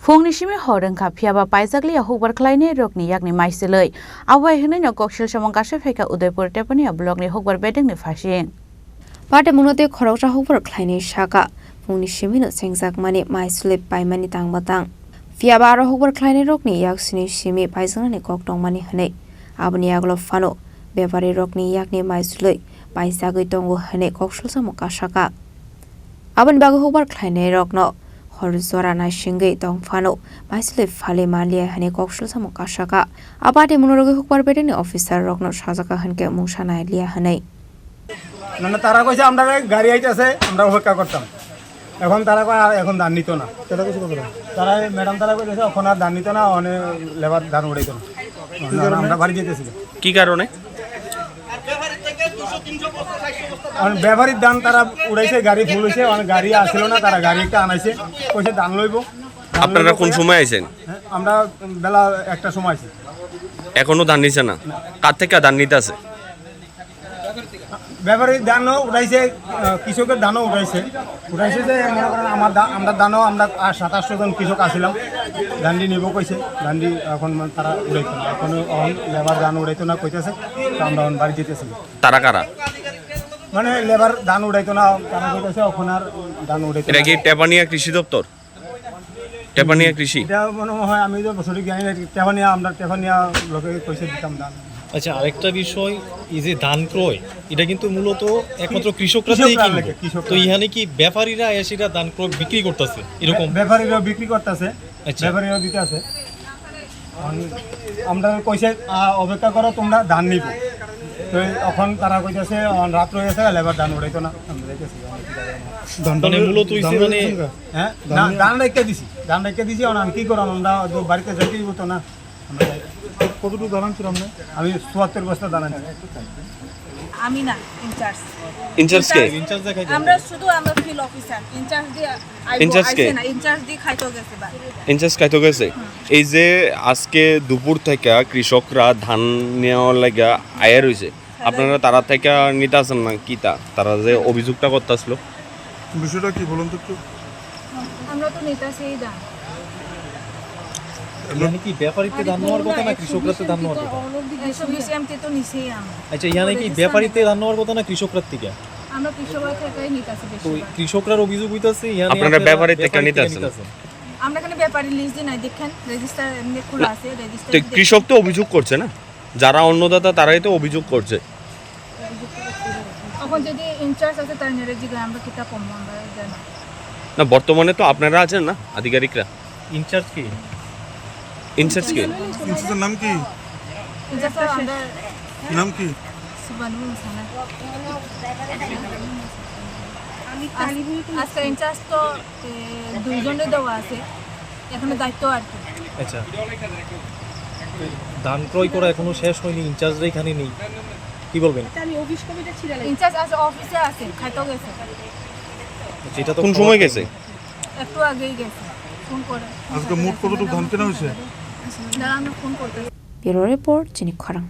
Phungni Simi Wngkha Phiyaba Paijakliya Hukbar Khwlainairokni Yakni Maichwlwi Awai hwnai koksil samangkasha pheka Udaipur Tepani blokni Hukbar bedengni phasing Pate munate Khorang Hukbar Khwlainai saka Phungni Simi no sengjak Maichwlwi paimani tangbatang Phiyaba aro Hukbar Khwlainairokni Yakni Simi Paijakni koktongmani hwnai aboni aglo phano Beparirokni Yakni Maichwlwi Paijagui tongo hwnai koksil samangkasha Abon bago Hukbar Khwlainairokno Horzora na shingai tong fano Maichwlwi phale malia hane koksil samangkasha abade munorogi Hukbar bedeni officer rokno sajaka hanke mungshana liya hanai মানে তারা কইছে আমরা গাড়ি আইতাছে আমরা অপেক্ষা করতাম এখন তারা কয় এখন দান নিত না সেটা কিছু বলবে তারা ম্যাডাম তারা কইছে এখন আর দান নিত না অনেক লেবার দান উড়াইতো না আমরা বাড়ি যেতেছি কি কারণে ব্যবহারিক দান তারা উড়াইছে গাড়ি ফুল হইছে অনেক গাড়ি আসিল না তারা গাড়ি একটা আনাইছে কইছে দান লইব আপনারা কোন সময় আইছেন আমরা বেলা একটা সময় আইছি এখনো দান নিছে না কার থেকে দান নিতে আছে ব্যবহারিক দানও উঠাইছে কৃষকের দানও উঠাইছে যে মনে করেন আমরা দানও আমরা 2700 জন কৃষক আসিলাম দান্ডি নিব কইছে দান্ডি এখন তারা উড়াইতো না এখন লেবার দান উড়াইতো না কইতেছে আমরা বাড়ি যেতেছি তারা কারা মানে লেবার দান উড়াইতো না তারা কইতেছে এখন আর দান উড়াইতো এটা কি টেপানিয়া কৃষি দপ্তর টেপানিয়া কৃষি এটা মনে হয় আমি তো সঠিক জানি না টেপানিয়া লোকে কইছে দিতাম দান আচ্ছা আরেকটা বিষয় এই যে ধান ক্রয় এটা কিন্তু মূলত একমাত্র কৃষকরাই কিনবে তো এখানে কি ব্যাপারীরা এসেরা ধান ক্রয় বিক্রি করতেছে এরকম ব্যাপারীরা বিক্রি করতেছে ব্যাপারীরা দিতে আছে আমরা কইছে অপেক্ষা করো তোমরা ধান নিব তো এখন তারা কইতেছে রাত হয়েছে লেবার ধান উড়াইতো না আমরা যাইতেছি মানে মূলত মানে হ্যাঁ ধান রেখে দিছি আমি কি করব আমরা বাড়িতে যাইতেই হতো না আমরা কতটুকু দাঁড়ান ছিল আমি ৭৪ বস্তা দাঁড়ান আমি না ইনচার্জ কে আমরা শুধু আমরা ফিল অফিসার ইনচার্জ দিয়ে খাইতো গেছে বা ইনচার্জ খাইতো গেছে এই যে আজকে দুপুর থেকে কৃষকরা ধান নেওয়ার লাগা আয়া রইছে আপনারা তারা থেকে নিতে আসেন না কি তারা যে অভিযোগটা করতেছিল বিষয়টা কি বলুন তো একটু আমরা তো নিতাছেই দাম মানে কি ব্যাপারীতে ধান নেওয়ার কথা না কৃষকরাতে ধান নেওয়ার কথা 120 এমটি তো নিছেই আমরা আচ্ছা এখানে কি ব্যাপারীতে ধান নেওয়ার কথা না কৃষকরার থেকে আমরা কৃষকরা থেকেই নিতাছি বেশি তো কৃষকরার অভিযোগ হইতাছে এখানে আপনারা ব্যাপারী থেকে নিতে আসেন আমরা এখানে ব্যাপারী লিস্ট দিই না দেখেন রেজিস্টার এমনি খোলা আছে রেজিস্টার তো কৃষক তো অভিযোগ করছে না যারা অন্নদাতা তারাই তো অভিযোগ করছে এখন যদি ইনচার্জ আছে তার নেরেজিগে আমরা কিতাব কম আমরা জানি না বর্তমানে তো আপনারা আছেন না আধিকারিকরা ইনচার্জ কি ইনচার্জের নাম কি নাম কি আজকে ইনচার্জ তো 2 জনের দেওয়া আছে এখনো দায়িত্ব আর কি আচ্ছা ধান ক্রয় করা এখনো শেষ হয়নি ইনচার্জরা এখানে নেই কি বলবেন ইনচার্জ আছে অফিসে আছে খাইতো গেছে যেটা তো কোন সময় গেছে একটু আগেই গেছে ফোন করে আজকে মোট কতটুকু ধান কেনা হয়েছে দাঁড়ানো ফোন করতে Bureau Report, Chini Khorang.